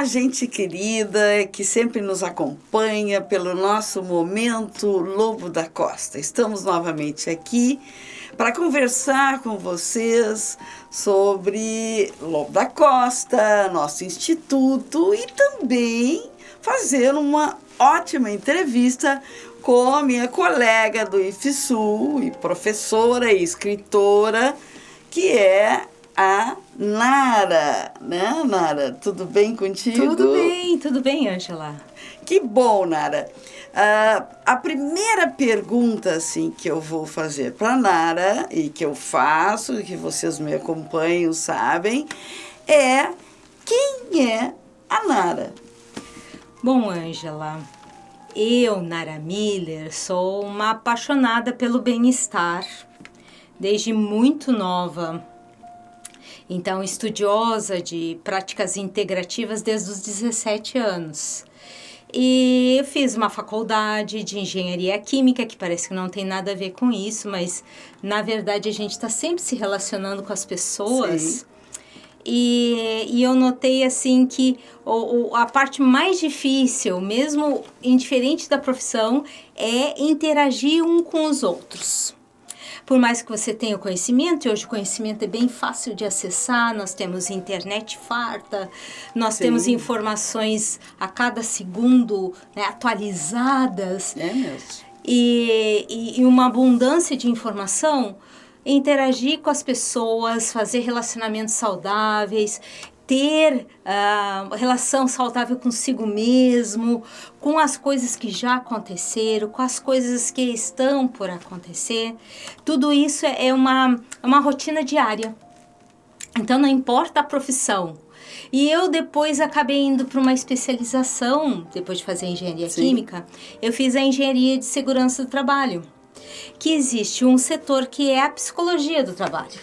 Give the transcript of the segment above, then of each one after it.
gente querida que sempre nos acompanha pelo nosso momento Lobo da Costa. Estamos novamente aqui para conversar com vocês sobre Lobo da Costa, nosso instituto, e também fazer uma ótima entrevista com a minha colega do IFSU, e professora e escritora, que é a Nara, né, Nara? Tudo bem contigo? Tudo bem, Ângela. Que bom, Nara. A primeira pergunta, assim, que eu vou fazer para a Nara, e que eu faço, e que vocês me acompanham, sabem, é: quem é a Nara? Bom, Ângela, eu, Nara Miller, sou uma apaixonada pelo bem-estar desde muito nova. Então, estudiosa de práticas integrativas desde os 17 anos. E eu fiz uma faculdade de engenharia química, que parece que não tem nada a ver com isso, mas, na verdade, a gente está sempre se relacionando com as pessoas. Sim. E eu notei, assim, que a parte mais difícil, mesmo indiferente da profissão, é interagir um com os outros. Por mais que você tenha o conhecimento, e hoje o conhecimento é bem fácil de acessar, nós temos internet farta, nós temos informações a cada segundo, né, atualizadas. É mesmo. E uma abundância de informação, interagir com as pessoas, fazer relacionamentos saudáveis, ter relação saudável consigo mesmo, com as coisas que já aconteceram, com as coisas que estão por acontecer. Tudo isso é uma rotina diária. Então, não importa a profissão. E eu depois acabei indo para uma especialização, depois de fazer engenharia química, eu fiz a engenharia de segurança do trabalho, que existe um setor que é a psicologia do trabalho,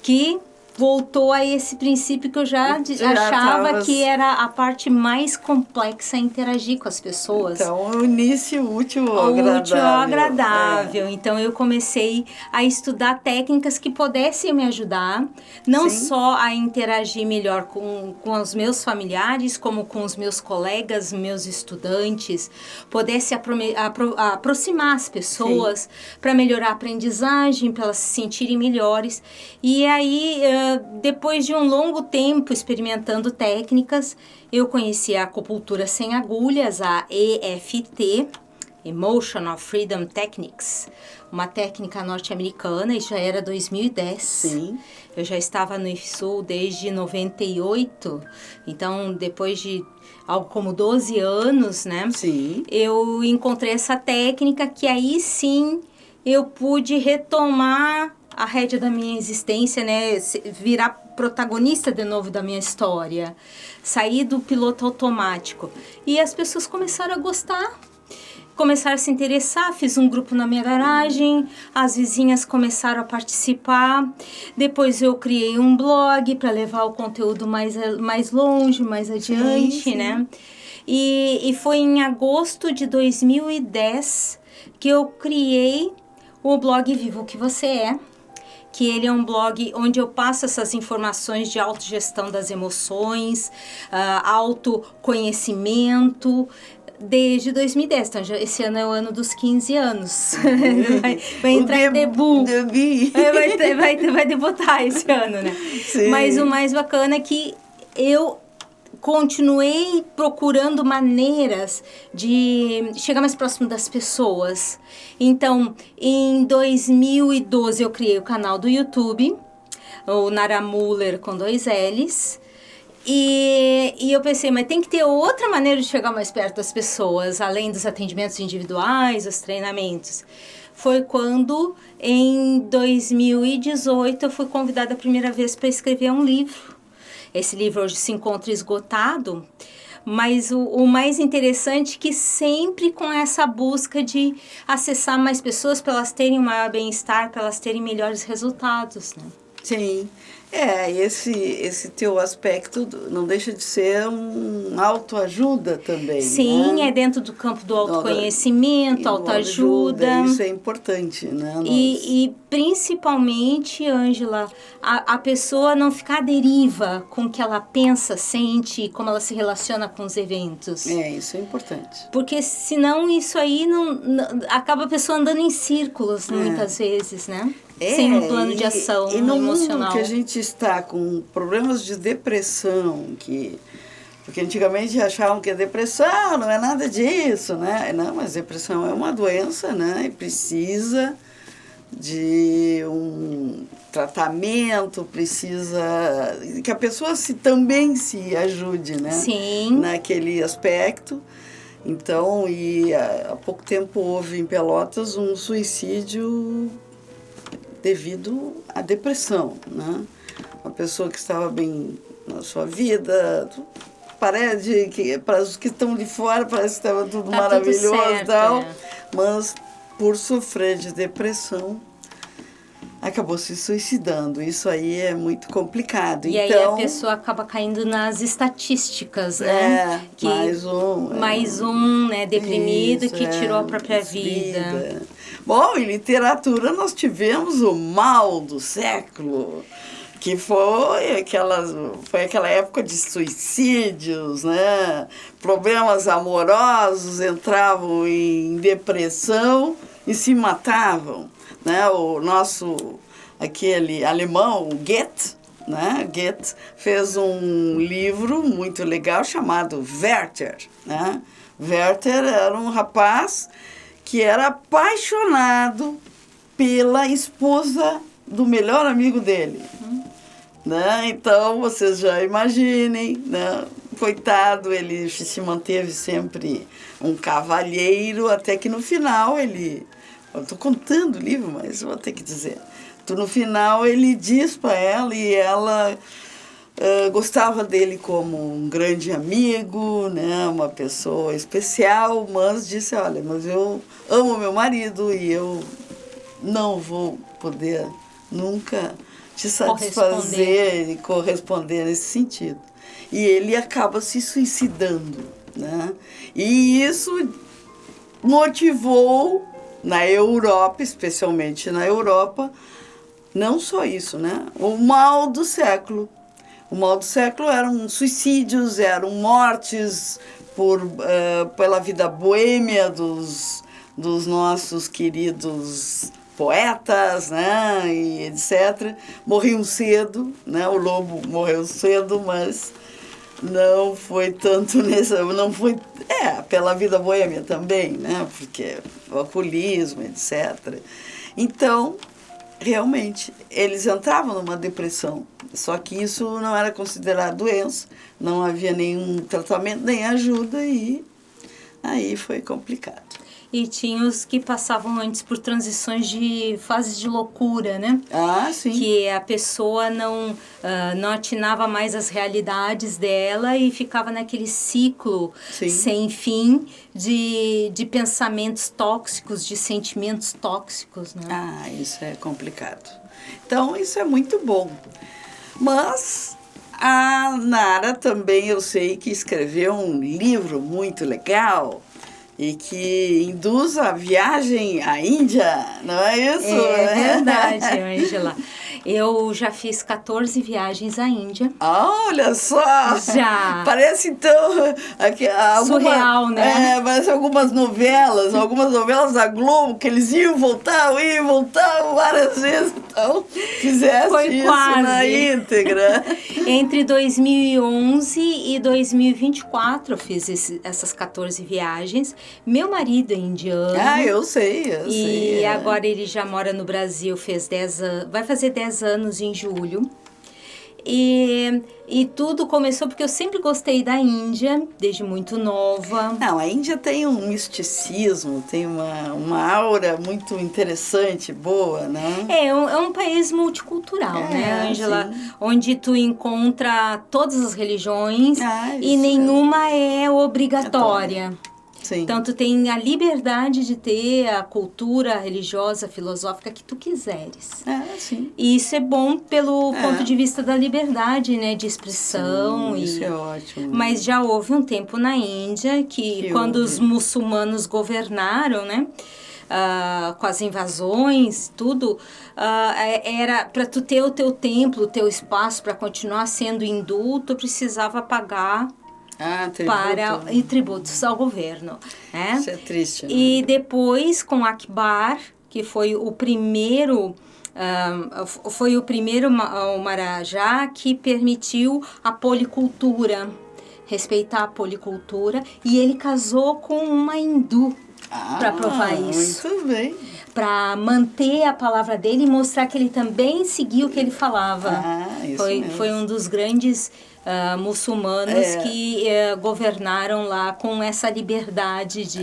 que voltou a esse princípio que eu já achava que era a parte mais complexa, interagir com as pessoas. Então, unisse o útil ao agradável. Útil ao agradável. Então, eu comecei a estudar técnicas que pudessem me ajudar, não só a interagir melhor com os meus familiares, como com os meus colegas, meus estudantes, pudesse aproximar as pessoas para melhorar a aprendizagem, para elas se sentirem melhores. E aí, depois de um longo tempo experimentando técnicas, eu conheci a acupuntura sem agulhas, a EFT, Emotional Freedom Techniques, uma técnica norte-americana, e já era 2010. Sim. Eu já estava no IFSU desde 98, então depois de algo como 12 anos, né? Sim. Eu encontrei essa técnica que aí sim eu pude retomar a rédea da minha existência, né, virar protagonista de novo da minha história, sair do piloto automático. E as pessoas começaram a gostar, começaram a se interessar, fiz um grupo na minha garagem, as vizinhas começaram a participar, depois eu criei um blog para levar o conteúdo mais longe, mais adiante, né? E foi em agosto de 2010 que eu criei o blog Viva o que Você É, que ele é um blog onde eu passo essas informações de autogestão das emoções, autoconhecimento, desde 2010. Então, esse ano é o ano dos 15 anos. vai entrar em debut. Vai debutar esse ano, né? Sim. Mas o mais bacana é que eu continuei procurando maneiras de chegar mais próximo das pessoas. Então, em 2012, eu criei o canal do YouTube, o Nara Miller com 2 L's. E eu pensei, mas tem que ter outra maneira de chegar mais perto das pessoas, além dos atendimentos individuais, os treinamentos. Foi quando, em 2018, eu fui convidada a primeira vez para escrever um livro. Esse livro hoje se encontra esgotado, mas o mais interessante é que sempre com essa busca de acessar mais pessoas para elas terem um maior bem-estar, para elas terem melhores resultados, né? Sim, Esse teu aspecto não deixa de ser um autoajuda também, Sim, né? é dentro do campo do autoconhecimento, autoajuda. Isso é importante, né? E principalmente, Ângela, a pessoa não ficar à deriva com o que ela pensa, sente e como ela se relaciona com os eventos. Isso é importante. Porque senão isso aí acaba a pessoa andando em círculos, muitas vezes, né? Sem um plano de ação e no emocional. mundo que a gente está com problemas de depressão, porque antigamente achavam que a depressão não é nada disso, né? Não, mas depressão é uma doença, né? E precisa de um tratamento, precisa que a pessoa também se ajude, né? Sim. Naquele aspecto. Então, há pouco tempo houve em Pelotas um suicídio devido à depressão, né? Uma pessoa que estava bem na sua vida, parece que para os que estão de fora parece que estava tudo maravilhoso e tal, mas por sofrer de depressão acabou se suicidando. Isso aí é muito complicado. E então, aí a pessoa acaba caindo nas estatísticas, né? Mais um, né, deprimido que tirou a própria vida. Bom, em literatura nós tivemos o Mal do Século, que foi aquela época de suicídios, né? Problemas amorosos, entravam em depressão e se matavam, né? O nosso, aquele alemão, Goethe, né? Goethe fez um livro muito legal chamado Werther, né? Werther era um rapaz que era apaixonado pela esposa do melhor amigo dele. Né? Então, vocês já imaginem, né? Coitado, ele se manteve sempre um cavalheiro, até que no final ele... Eu estou contando o livro, mas vou ter que dizer. No final ele diz para ela, e ela gostava dele como um grande amigo, né? Uma pessoa especial, mas disse, olha, mas eu amo meu marido e eu não vou poder nunca te satisfazer e corresponder nesse sentido. E ele acaba se suicidando, né? E isso motivou na Europa, especialmente na Europa, não só isso, né? O mal do século. O mal do século eram suicídios, eram mortes pela vida boêmia dos nossos queridos poetas, né, e etc. Morriam cedo, né? O Lobo morreu cedo, mas não foi tanto não foi pela vida boêmia também, né? Porque o alcoolismo, etc. Então, realmente, eles entravam numa depressão, só que isso não era considerado doença, não havia nenhum tratamento, nem ajuda, e aí foi complicado. E tinha os que passavam antes por transições de fases de loucura, né? Ah, sim. Que a pessoa não atinava mais as realidades dela e ficava naquele ciclo sem fim de pensamentos tóxicos, de sentimentos tóxicos, né? Ah, isso é complicado. Então, isso é muito bom. Mas a Nara também, eu sei que escreveu um livro muito legal e que induz a viagem à Índia, não é isso? É verdade, Ângela. Eu já fiz 14 viagens à Índia. Olha só! Já! Parece, então, surreal, né? Parece algumas novelas da Globo, que eles iam e voltavam várias vezes. Então, fizeste Foi isso quase na íntegra. Entre 2011 e 2024 eu fiz essas 14 viagens. Meu marido é indiano. Ah, eu sei. E agora ele já mora no Brasil, vai fazer 10 anos em julho. E tudo começou porque eu sempre gostei da Índia, desde muito nova. Não, a Índia tem um misticismo, tem uma aura muito interessante, boa, né? É um país multicultural, né, Ângela? Onde tu encontra todas as religiões e nenhuma é obrigatória. Sim. Então, tu tem a liberdade de ter a cultura religiosa, filosófica que tu quiseres. Sim. E isso é bom pelo ponto de vista da liberdade, né? De expressão. Sim, isso é ótimo. Mas já houve um tempo na Índia que quando os muçulmanos governaram, né? Com as invasões, tudo, era para tu ter o teu templo, o teu espaço para continuar sendo hindu, tu precisava pagar tributos ao governo. Né? Isso é triste. Né? E depois, com Akbar, que foi o primeiro Maharaja que permitiu a policultura, respeitar a policultura, e ele casou com uma hindu. Para provar isso. Muito bem. Para manter a palavra dele e mostrar que ele também seguia o que ele falava. Foi um dos grandes muçulmanos que governaram lá com essa liberdade de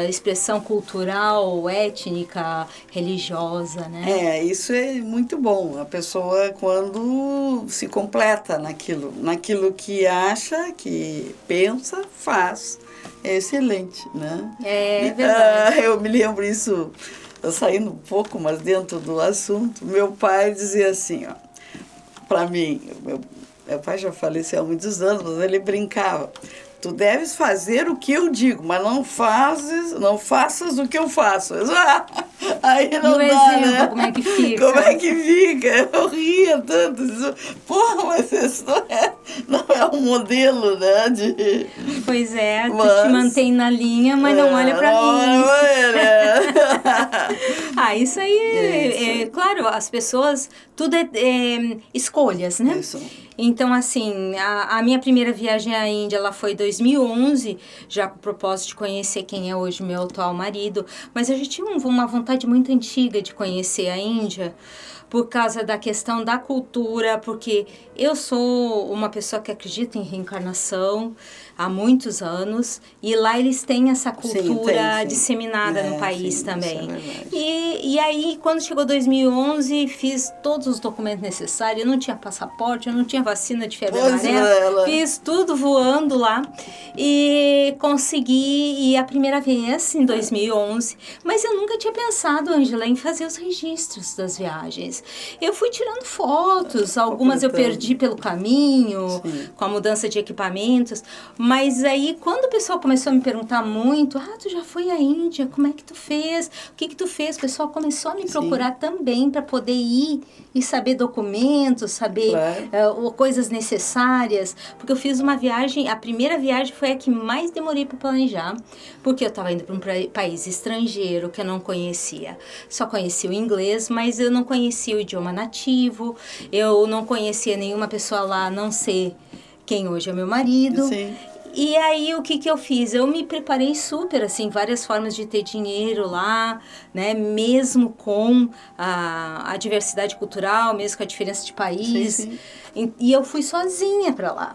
expressão cultural, étnica, religiosa, né? Isso é muito bom. A pessoa, quando se completa naquilo que acha, que pensa, faz. É excelente, né? É verdade. Eu me lembro isso, saindo um pouco, mas dentro do assunto. Meu pai dizia assim, ó, para mim, meu pai já faleceu há muitos anos, mas ele brincava. Tu deves fazer o que eu digo, mas não faças o que eu faço. Aí não dá, exemplo, né? como é que fica? Como é que fica? Eu ria tanto. Porra, mas isso não é um modelo, né? Pois é, tu te mantém na linha, mas não olha pra mim. Isso aí, claro, as pessoas, tudo é escolhas, né? Isso. Então, assim, a minha primeira viagem à Índia, ela foi em 2011, já com o propósito de conhecer quem é hoje meu atual marido. Mas eu já tinha uma vontade muito antiga de conhecer a Índia, por causa da questão da cultura, porque eu sou uma pessoa que acredita em reencarnação há muitos anos, e lá eles têm essa cultura disseminada no país também. E aí, quando chegou 2011, fiz todos os documentos necessários, eu não tinha passaporte, eu não tinha vacina de febre amarela, fiz tudo voando lá, e consegui ir a primeira vez, em 2011, mas eu nunca tinha pensado, Ângela, em fazer os registros das viagens. Eu fui tirando fotos, algumas eu perdi pelo caminho, com a mudança de equipamentos, mas aí quando o pessoal começou a me perguntar muito, tu já foi à Índia, como é que tu fez? O que tu fez? O pessoal começou a me procurar também para poder ir e saber documentos, saber coisas necessárias, porque eu fiz uma viagem, a primeira viagem foi a que mais demorei para planejar, porque eu estava indo para um país estrangeiro que eu não conhecia. Só conhecia o inglês, mas eu não conhecia o idioma nativo, eu não conhecia nenhuma pessoa lá, a não ser quem hoje é meu marido. Sim. E aí, o que eu fiz? Eu me preparei super, assim, várias formas de ter dinheiro lá, né? Mesmo com a diversidade cultural, mesmo com a diferença de país. Sim. E eu fui sozinha para lá.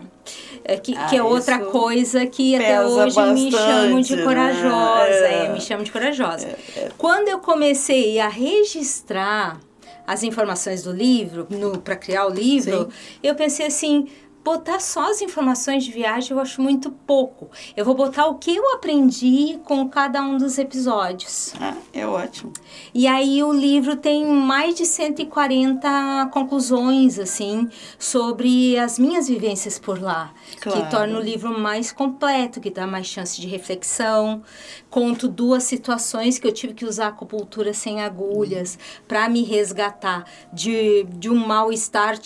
Que é outra coisa que até hoje bastante, me chamam de corajosa. Né? Me chamam de corajosa. Quando eu comecei a registrar as informações do livro, para criar o livro, eu pensei assim, botar só as informações de viagem eu acho muito pouco. Eu vou botar o que eu aprendi com cada um dos episódios. É ótimo. E aí o livro tem mais de 140 conclusões, assim, sobre as minhas vivências por lá. Claro. Que torna o livro mais completo, que dá mais chance de reflexão. Conto 2 situações que eu tive que usar a acupuntura sem agulhas para me resgatar de um mal-estar.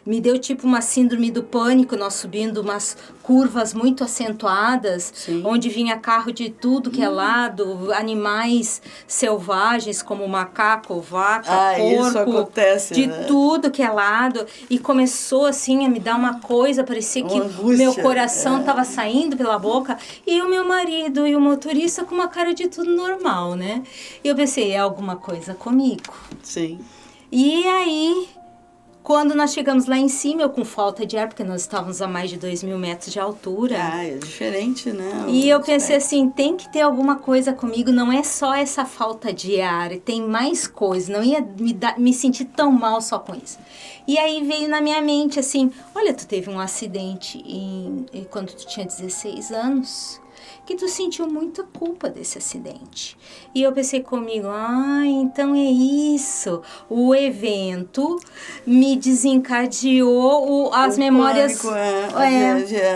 Me deu tipo uma síndrome do pânico, nós subindo umas curvas muito acentuadas, onde vinha carro de tudo que é lado, animais selvagens como macaco, vaca, porco, isso acontece, de né? tudo que é lado, e começou assim a me dar uma coisa, parecia que meu coração estava saindo pela boca, e o meu marido e o motorista com uma cara de tudo normal, né? E eu pensei, é alguma coisa comigo. Sim. E aí, quando nós chegamos lá em cima, eu com falta de ar, porque nós estávamos a mais de 2.000 metros de altura. É diferente, né? E eu pensei assim, tem que ter alguma coisa comigo, não é só essa falta de ar, tem mais coisa, não ia me sentir tão mal só com isso. E aí veio na minha mente assim, olha, tu teve um acidente quando tu tinha 16 anos, que tu sentiu muita culpa desse acidente. E eu pensei comigo, então é isso. O evento me desencadeou as memórias... Pânico,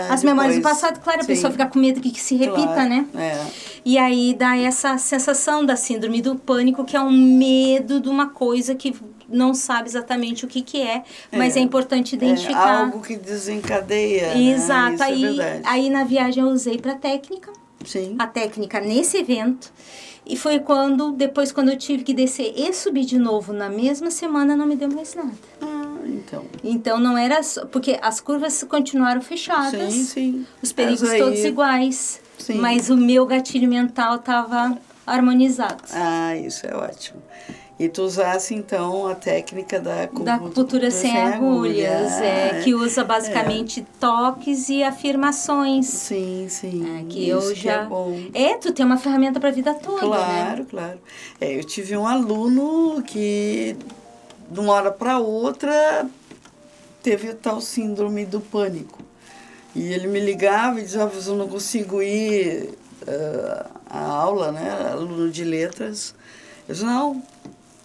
as memórias do passado. Claro, a pessoa fica com medo que se repita, né? E aí dá essa sensação da síndrome do pânico, que é um medo de uma coisa que não sabe exatamente o que é, mas é importante identificar. Algo que desencadeia. Exato. Né? Isso é aí na viagem eu usei para técnica. Sim. A técnica nesse evento. E foi depois quando eu tive que descer e subir de novo na mesma semana, não me deu mais nada. Então. Então não era só, porque as curvas continuaram fechadas. Sim. Os perigos todos iguais. Sim. Mas o meu gatilho mental estava harmonizado. Isso é ótimo. E tu usasse, então, a técnica da acupuntura sem agulhas, que usa basicamente toques e afirmações. Sim. Que eu já... é bom. Tu tem uma ferramenta para a vida toda, claro, né? Claro. Eu tive um aluno que, de uma hora para outra, teve a tal síndrome do pânico. E ele me ligava e dizia, eu não consigo ir à aula, né? Aluno de letras. Eu disse, não,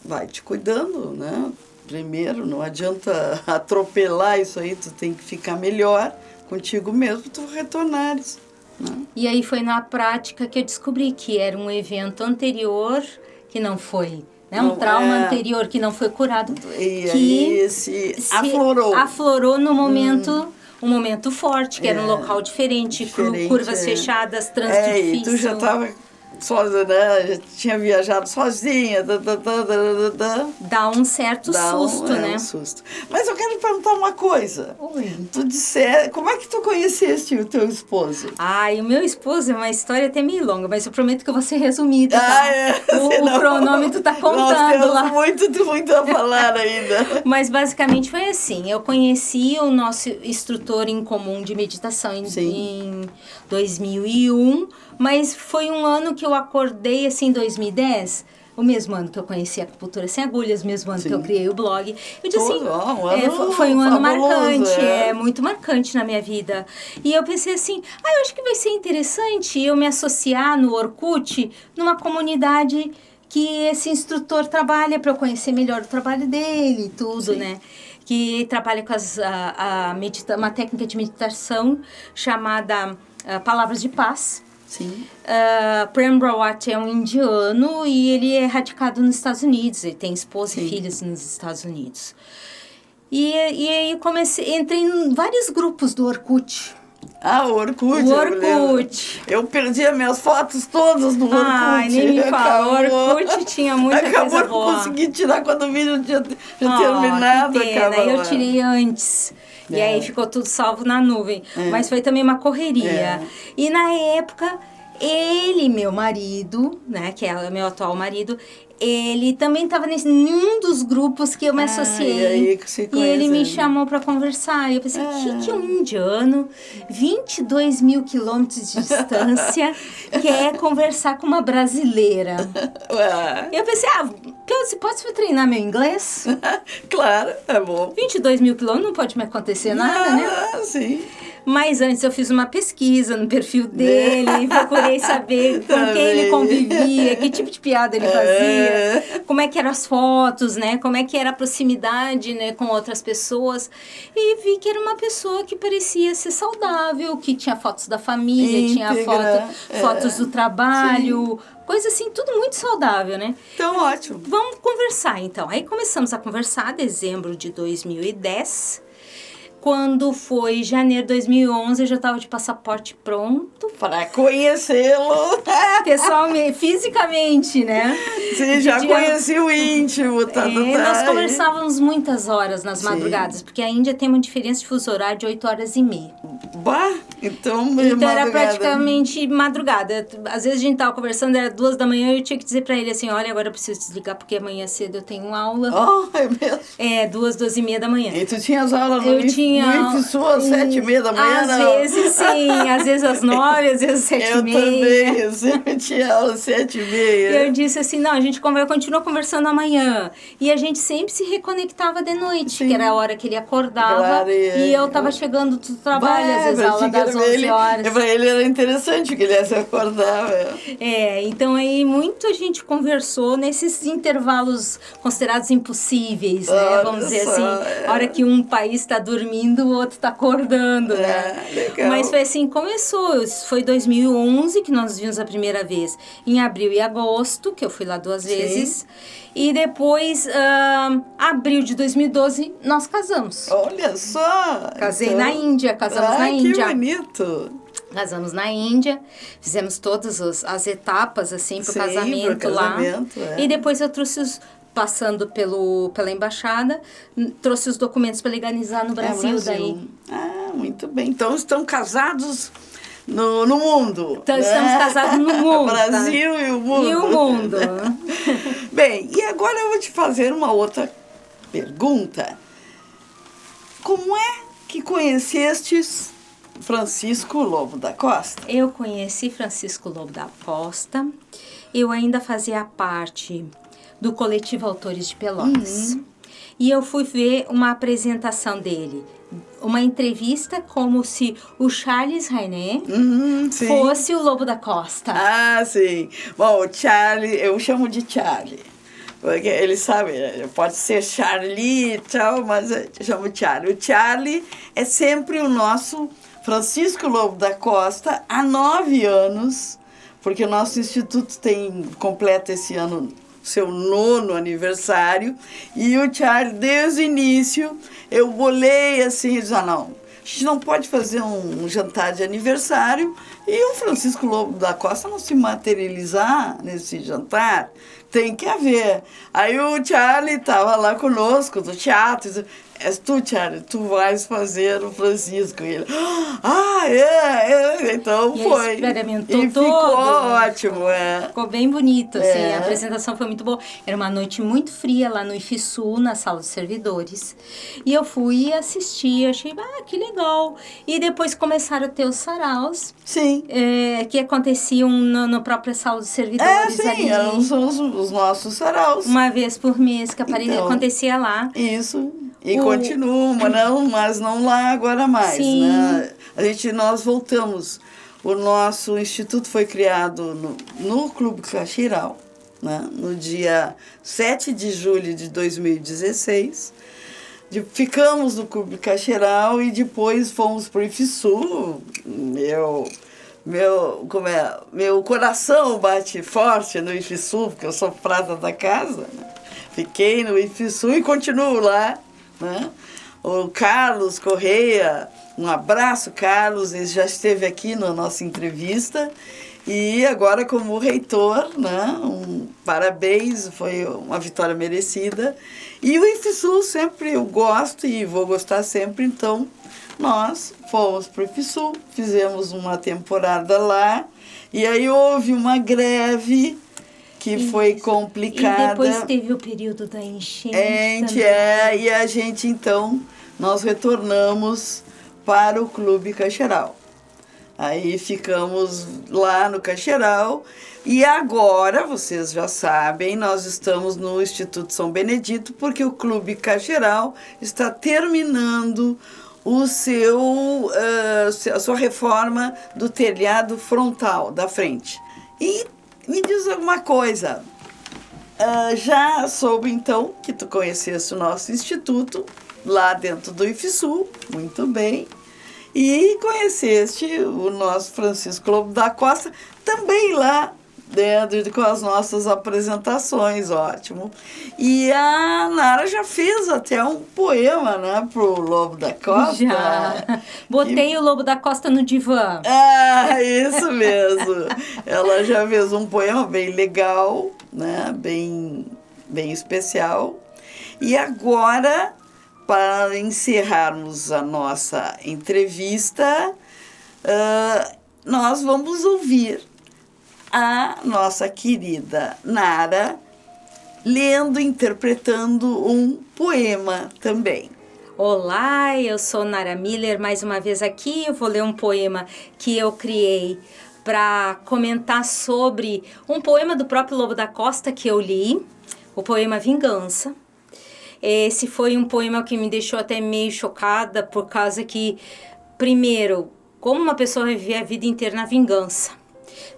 vai te cuidando, né? Primeiro, não adianta atropelar isso aí, tu tem que ficar melhor contigo mesmo, tu retornares. Né? E aí foi na prática que eu descobri que era um evento anterior que não foi, né? Um trauma anterior que não foi curado. E aí se aflorou. Aflorou no momento... Um momento forte, que era um local diferente curvas fechadas, trânsito difícil. E tu já estava sozinha, né? Já tinha viajado sozinha. Dá um certo susto, né? Um susto. Mas eu quero te perguntar uma coisa. Oi. Tu como é que tu conheceste o teu esposo? O meu esposo é uma história até meio longa, mas eu prometo que eu vou ser resumida, tá? O cronômetro tá contando nós temos lá. muito a falar ainda. Mas basicamente foi assim, eu conheci o nosso instrutor em comum de meditação em 2001, mas foi um ano que eu acordei, assim, em 2010, o mesmo ano que eu conheci a acupuntura sem agulhas, o mesmo ano que eu criei o blog. Eu disse assim, foi um ano marcante, muito marcante na minha vida. E eu pensei assim, eu acho que vai ser interessante eu me associar no Orkut, numa comunidade que esse instrutor trabalha, para eu conhecer melhor o trabalho dele e tudo, né? Que trabalha com uma técnica de meditação chamada Palavras de Paz. Sim. Prem Rawat é um indiano e ele é radicado nos Estados Unidos. Ele tem esposa e filhos nos Estados Unidos. E aí entrei em vários grupos do Orkut. O Orkut. O Orkut. Eu perdi as minhas fotos todas no Orkut. Nem me fala. O Orkut tinha muita coisa boa. Acabou, não consegui tirar quando o vídeo tinha terminado. Que pena. Eu tirei antes. E aí ficou tudo salvo na nuvem. Mas foi também uma correria. E na época, meu marido, né, que é o meu atual marido, ele também estava em um dos grupos que eu me associei. E ele me chamou para conversar. E eu pensei, que um indiano, 22 mil quilômetros de distância, quer conversar com uma brasileira? Eu pensei, você pode treinar meu inglês? Claro, é bom. 22 mil quilômetros não pode me acontecer nada, né? Sim. Mas antes eu fiz uma pesquisa no perfil dele, procurei saber com quem ele convivia, que tipo de piada ele fazia, como é que eram as fotos, né? Como é que era a proximidade, né, com outras pessoas. E vi que era uma pessoa que parecia ser saudável, que tinha fotos da família, tinha fotos do trabalho, coisa assim, tudo muito saudável, né? Então, ótimo. Vamos conversar, então. Aí começamos a conversar, dezembro de 2010. Quando foi janeiro de 2011, eu já estava de passaporte pronto. Para conhecê-lo. Pessoalmente, fisicamente, né? Sim, já conheci o íntimo. Nós conversávamos muitas horas nas madrugadas, porque a Índia tem uma diferença de fuso horário de 8h30. Então era praticamente madrugada. Às vezes a gente estava conversando, era 2 da manhã, e eu tinha que dizer para ele assim, olha, agora eu preciso desligar, porque amanhã cedo eu tenho aula. É mesmo? 2h30 da manhã. E tu tinhas aula no IFSU às 7h30 da manhã, Às vezes sim, às vezes às 9, às vezes às 7h30. Eu também, eu sempre tinha aula às 7h30. Eu disse assim, não, a gente continua conversando amanhã. E a gente sempre se reconectava de noite, que era a hora que ele acordava. E eu tava chegando do trabalho, às vezes a aula das 11 horas. Para ele era interessante, porque ele ia se acordar. Então aí muita gente conversou nesses intervalos considerados impossíveis, né? Vamos dizer só, assim, a hora que um país está dormindo, o outro está acordando, né? Legal. Mas foi assim, começou, foi 2011 que nós vimos a primeira vez, em abril e agosto, que eu fui lá 2 vezes, e depois, abril de 2012, nós casamos. Olha só! Casei na Índia, casamos na Índia. Que bonito! Casamos na Índia, fizemos todas as etapas, assim, pro casamento lá. E depois eu trouxe passando pela embaixada, trouxe os documentos para legalizar no Brasil, daí. Muito bem. Então, estão casados no mundo. Então, estamos casados no mundo. O Brasil e o mundo. E o mundo. Bem, e agora eu vou te fazer uma outra pergunta. Como é que conhecestes Francisco Lobo da Costa? Eu conheci Francisco Lobo da Costa. Eu ainda fazia parte do coletivo Autores de Pelotas. E eu fui ver uma apresentação dele, uma entrevista como se o Charles René fosse o Lobo da Costa. Sim. Bom, o Charlie, eu chamo de Charlie. Porque ele sabe, pode ser Charlie e tal, mas eu chamo Charlie. O Charlie é sempre o nosso Francisco Lobo da Costa, há 9 anos, porque o nosso instituto completa esse ano seu 9º aniversário, e o Charlie, desde o início, eu bolei assim, não, a gente não pode fazer um jantar de aniversário e o Francisco Lobo da Costa não se materializar nesse jantar, tem que haver. Aí o Charlie estava lá conosco, do teatro, és tu, Charlie, tu vais fazer o Francisco. E ele, então e foi. Experimentou e todo, ficou né? ótimo, Ficou bem bonito, assim, a apresentação foi muito boa. Era uma noite muito fria lá no IFSU, na sala dos servidores. E eu fui assistir, achei, que legal. E depois começaram a ter os saraus. Sim. Que aconteciam na própria sala dos servidores ali. Eram os nossos saraus. Uma vez por mês que acontecia lá. Isso. E continua, mas não lá agora mais. Sim. Né? Nós voltamos. O nosso instituto foi criado no Clube Cachiral, né? No dia 7 de julho de 2016. Ficamos no Clube Cachiral e depois fomos para o IFSU. Meu coração bate forte no IFSU, porque eu sou prata da casa. Né? Fiquei no IFSU e continuo lá. Né? O Carlos Correia, um abraço, Carlos, ele já esteve aqui na nossa entrevista e agora como reitor, né? Parabéns, foi uma vitória merecida. E o IFSU sempre eu gosto e vou gostar sempre, então nós fomos para o IFSU, fizemos uma temporada lá e aí houve uma greve que foi complicada. E depois teve o período da enchente. E a gente, então, nós retornamos para o Clube Cachiral. Aí ficamos lá no Cachiral e agora, vocês já sabem, nós estamos no Instituto São Benedito porque o Clube Cachiral está terminando a sua reforma do telhado frontal da frente. E me diz alguma coisa, já soube então que tu conhecesse o nosso instituto lá dentro do IFSU, muito bem, e conheceste o nosso Francisco Lobo da Costa também lá dentro com as nossas apresentações, ótimo. E a Nara já fez até um poema, né, pro Lobo da Costa. Já. Botei o Lobo da Costa no divã. Isso mesmo. Ela já fez um poema bem legal, né, bem especial. E agora, para encerrarmos a nossa entrevista, nós vamos ouvir a nossa querida Nara lendo, interpretando um poema também. Olá, eu sou Nara Miller, mais uma vez aqui. Eu vou ler um poema que eu criei para comentar sobre um poema do próprio Lobo da Costa que eu li, o poema Vingança. Esse foi um poema que me deixou até meio chocada, por causa que, primeiro, como uma pessoa vai viver a vida inteira na vingança,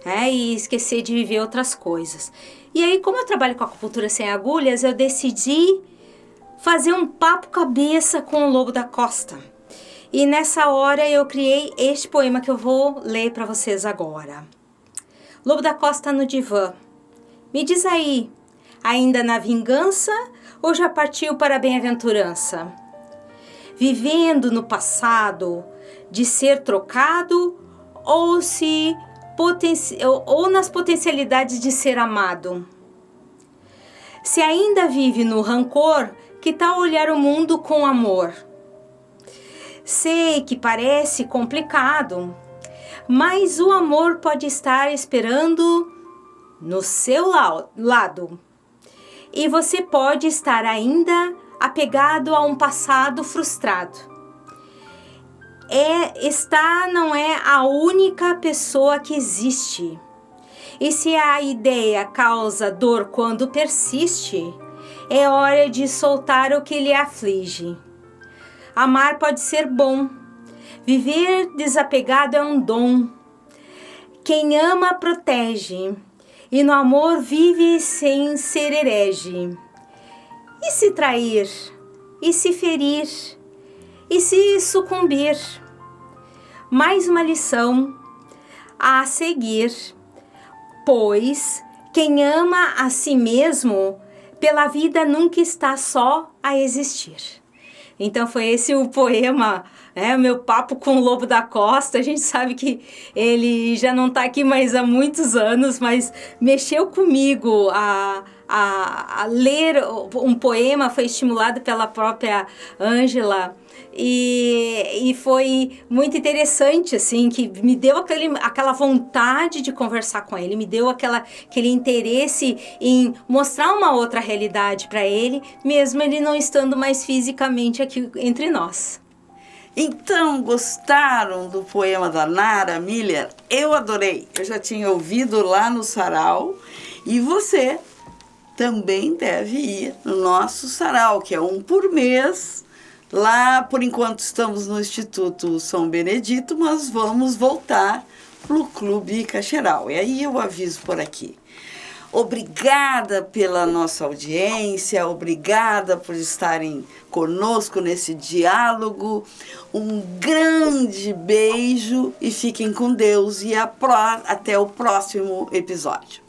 né? E esquecer de viver outras coisas. E aí, como eu trabalho com acupuntura sem agulhas, eu decidi fazer um papo cabeça com o Lobo da Costa. E nessa hora eu criei este poema que eu vou ler para vocês agora. Lobo da Costa no divã. Me diz aí, ainda na vingança ou já partiu para a bem-aventurança? Vivendo no passado de ser trocado ou nas potencialidades de ser amado? Se ainda vive no rancor, que tal olhar o mundo com amor? Sei que parece complicado, mas o amor pode estar esperando no seu lado. E você pode estar ainda apegado a um passado frustrado. Não é a única pessoa que existe. E se a ideia causa dor quando persiste, é hora de soltar o que lhe aflige. Amar pode ser bom. Viver desapegado é um dom. Quem ama protege. E no amor vive sem ser herege. E se trair? E se ferir? E se sucumbir? Mais uma lição a seguir, pois quem ama a si mesmo, pela vida nunca está só a existir. Então foi esse o poema, né? O meu papo com o Lobo da Costa. A gente sabe que ele já não está aqui mais há muitos anos, mas mexeu comigo a ler um poema, foi estimulado pela própria Ângela. E foi muito interessante, assim, que me deu aquela vontade de conversar com ele, me deu aquele interesse em mostrar uma outra realidade para ele, mesmo ele não estando mais fisicamente aqui entre nós. Então, gostaram do poema da Nara Miller? Eu adorei, eu já tinha ouvido lá no sarau, e você também deve ir no nosso sarau, que é um por mês. Lá, por enquanto, estamos no Instituto São Benedito, mas vamos voltar para o Clube Cacheral. E aí eu aviso por aqui. Obrigada pela nossa audiência, obrigada por estarem conosco nesse diálogo. Um grande beijo e fiquem com Deus e até o próximo episódio.